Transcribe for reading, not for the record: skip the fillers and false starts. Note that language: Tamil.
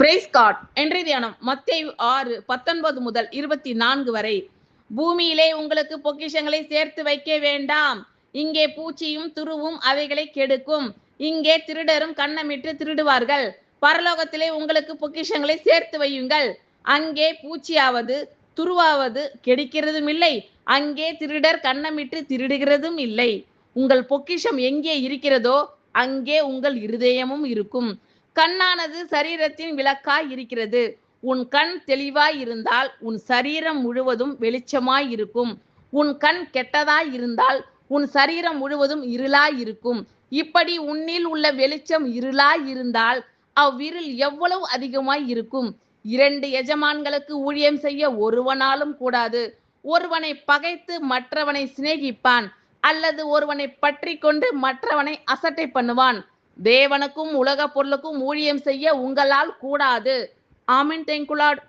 Price God. இன்றைய தியானம் மத்தேயு 6:19 முதல் 24 வரை. பூமியிலே உங்களுக்கு பொக்கிஷங்களை சேர்த்து வைக்க வேண்டாம், இங்கே பூச்சியும் துருவும் அவைகளை கெடுக்கும், இங்கே திருடரும் கன்னமிட்டு திருடுவார்கள். பரலோகத்திலே உங்களுக்கு பொக்கிஷங்களை சேர்த்து வையுங்கள், அங்கே பூச்சியாவது துருவாவது கெடுக்கிறதும் இல்லை, அங்கே திருடர் கன்னமிட்டு திருடுகிறதும் இல்லை. உங்கள் பொக்கிஷம் எங்கே இருக்கிறதோ அங்கே உங்கள் இருதயமும் இருக்கும். கண்ணானது சரீரத்தின் விளக்காய் இருக்கிறது. உன் கண் தெளிவாய் இருந்தால் உன் சரீரம் முழுவதும் வெளிச்சமாய் இருக்கும். உன் கண் கெட்டதாய் இருந்தால் உன் சரீரம் முழுவதும் இருளாய் இருக்கும். இப்படி உன்னில் உள்ள வெளிச்சம் இருளாய் இருந்தால் அவ்விருள் எவ்வளவு அதிகமாய் இருக்கும். 2 எஜமான்களுக்கு ஊழியம் செய்ய ஒருவனாலும் கூடாது. ஒருவனை பகைத்து மற்றவனை சிநேகிப்பான், அல்லது ஒருவனை பற்றி கொண்டு மற்றவனை அசட்டை பண்ணுவான். தேவனுக்கும் உலக பொருளுக்கும் ஊழியம் செய்ய உங்களால் கூடாது. ஆமென். Thank you Lord.